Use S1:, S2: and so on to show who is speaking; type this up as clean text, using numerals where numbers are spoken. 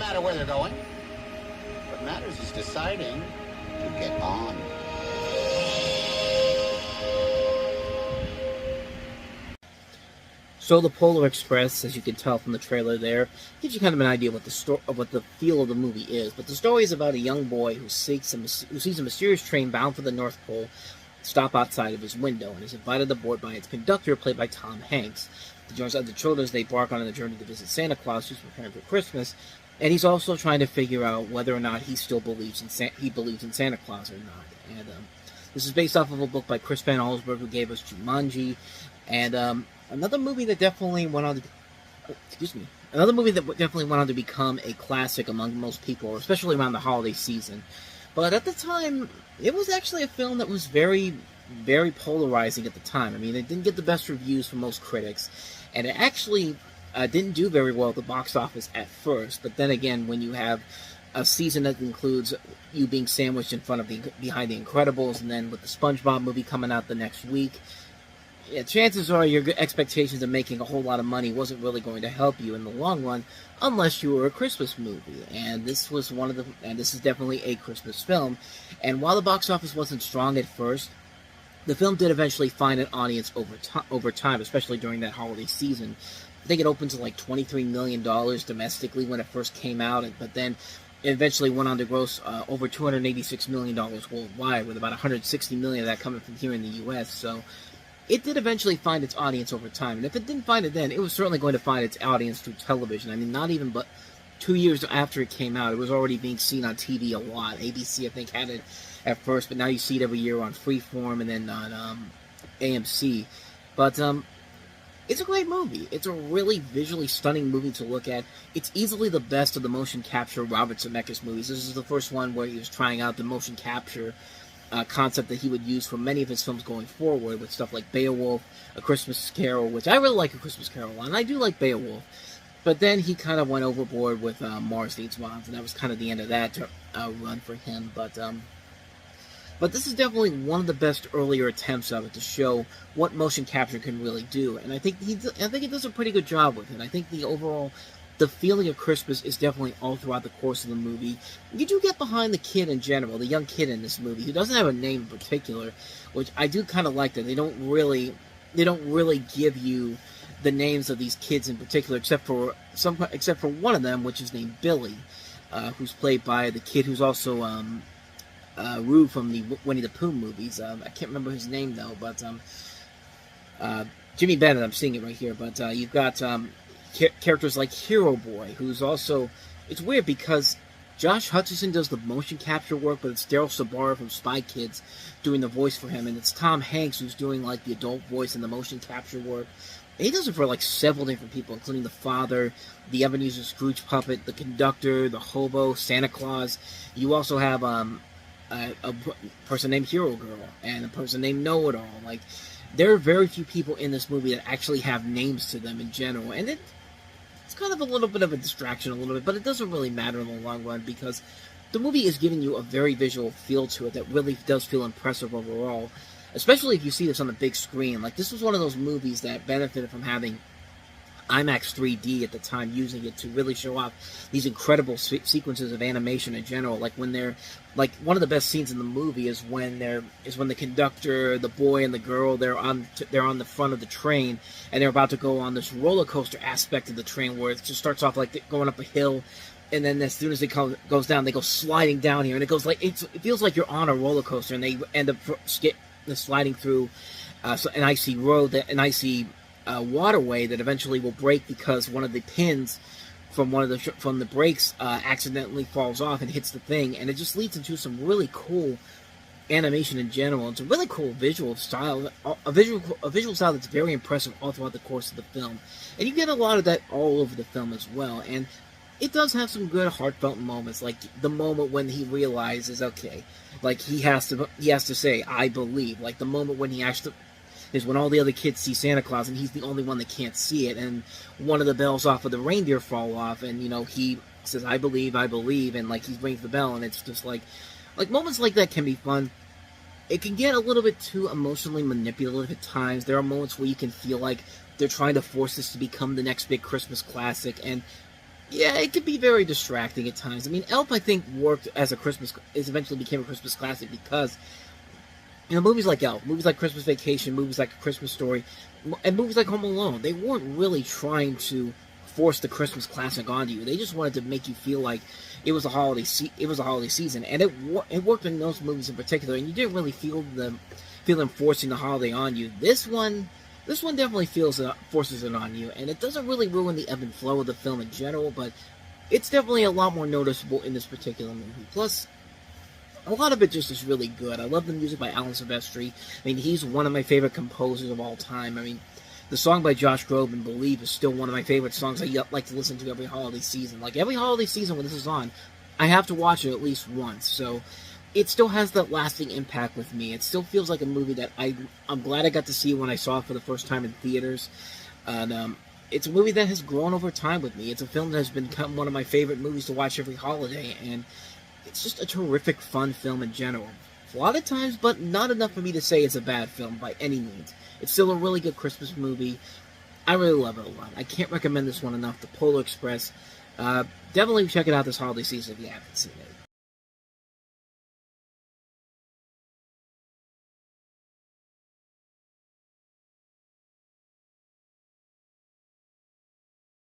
S1: matter where they're going. What matters is deciding to get on.
S2: So the Polar Express, as you can tell from the trailer there, gives you kind of an idea of what the feel of the movie is. But the story is about a young boy who sees a mysterious train bound for the North Pole stop outside of his window, and is invited aboard by its conductor, played by Tom Hanks. He joins other children as they embark on a journey to visit Santa Claus, who's preparing for Christmas, and he's also trying to figure out whether or not he still believes in Santa Claus or not. And this is based off of a book by Chris Van Allsburg, who gave us Jumanji, and another movie that definitely went on to become a classic among most people, especially around the holiday season. But at the time, it was actually a film that was very, very polarizing at the time. I mean, it didn't get the best reviews from most critics, and it actually didn't do very well at the box office at first. But then again, when you have a season that includes you being sandwiched behind the Incredibles, and then with the SpongeBob movie coming out the next week, yeah, chances are your expectations of making a whole lot of money wasn't really going to help you in the long run, unless you were a Christmas movie. And this is definitely a Christmas film. And while the box office wasn't strong at first, the film did eventually find an audience over time, especially during that holiday season. I think it opened to like $23 million domestically when it first came out, but then it eventually went on to gross over $286 million worldwide, with about $160 million of that coming from here in the U.S., so it did eventually find its audience over time, and if it didn't find it then, it was certainly going to find its audience through television. I mean, not even but 2 years after it came out, it was already being seen on TV a lot. ABC, I think, had it at first, but now you see it every year on Freeform and then on AMC. But it's a great movie. It's a really visually stunning movie to look at. It's easily the best of the motion capture Robert Zemeckis movies. This is the first one where he was trying out the motion capture concept that he would use for many of his films going forward, with stuff like Beowulf, A Christmas Carol, which I really like A Christmas Carol, and I do like Beowulf. But then he kind of went overboard with Mars Needs Moms, and that was kind of the end of that run for him. But this is definitely one of the best earlier attempts of it to show what motion capture can really do, and I think he does a pretty good job with it. I think the feeling of Christmas is definitely all throughout the course of the movie. You do get behind the kid in general, the young kid in this movie, who doesn't have a name in particular, which I do kind of like that. They don't really give you the names of these kids in particular, except for one of them, which is named Billy, who's played by the kid who's also Roo from the Winnie the Pooh movies. I can't remember his name though, but Jimmy Bennett. I'm seeing it right here, but you've got characters like Hero Boy, who's also... It's weird because Josh Hutcherson does the motion capture work, but it's Daryl Sabara from Spy Kids doing the voice for him, and it's Tom Hanks who's doing like the adult voice and the motion capture work. And he does it for like several different people, including the father, the Ebenezer Scrooge puppet, the conductor, the hobo, Santa Claus. You also have a person named Hero Girl and a person named Know-It-All. Like, there are very few people in this movie that actually have names to them in general, and it's kind of a little bit of a distraction, but it doesn't really matter in the long run, because the movie is giving you a very visual feel to it that really does feel impressive overall, especially if you see this on the big screen. Like, this was one of those movies that benefited from having IMAX 3D at the time, using it to really show off these incredible sequences of animation in general. Like, one of the best scenes in the movie is when the conductor, the boy, and the girl, they're on the front of the train, and they're about to go on this roller coaster aspect of the train, where it just starts off like going up a hill, and then as soon as it goes down, they go sliding down here, and it goes like it feels like you're on a roller coaster, and they end up sliding through an icy road, an icy waterway that eventually will break because one of the pins from the brakes accidentally falls off and hits the thing, and it just leads into some really cool animation in general. It's a really cool visual style, a visual style that's very impressive all throughout the course of the film, and you get a lot of that all over the film as well. And it does have some good heartfelt moments, like the moment when he realizes, okay, like he has to say, "I believe." Like the moment when he actually is when all the other kids see Santa Claus and he's the only one that can't see it, and one of the bells off of the reindeer fall off, and he says, "I believe," and like he rings the bell, and it's just like moments like that can be fun. It can get a little bit too emotionally manipulative at times. There are moments where you can feel like they're trying to force this to become the next big Christmas classic, and Yeah, it could be very distracting at times. I mean, Elf, I think, worked as a Christmas, is eventually became a Christmas classic because, movies like Elf, movies like Christmas Vacation, movies like A Christmas Story, and movies like Home Alone, they weren't really trying to force the Christmas classic onto you. They just wanted to make you feel like it was a holiday season, and it worked in those movies in particular. And you didn't really feel them forcing the holiday on you. This one definitely forces it on you, and it doesn't really ruin the ebb and flow of the film in general, but it's definitely a lot more noticeable in this particular movie. Plus, a lot of it just is really good. I love the music by Alan Silvestri. I mean, he's one of my favorite composers of all time. I mean, the song by Josh Groban, Believe, is still one of my favorite songs I like to listen to every holiday season. Like, every holiday season when this is on, I have to watch it at least once. So, it still has that lasting impact with me. It still feels like a movie that I'm glad I got to see when I saw it for the first time in theaters. And it's a movie that has grown over time with me. It's a film that has become one of my favorite movies to watch every holiday, and it's just a terrific, fun film in general. A lot of times, but not enough for me to say it's a bad film by any means. It's still a really good Christmas movie. I really love it a lot. I can't recommend this one enough. The Polar Express. Definitely check it out this holiday season if you haven't seen it.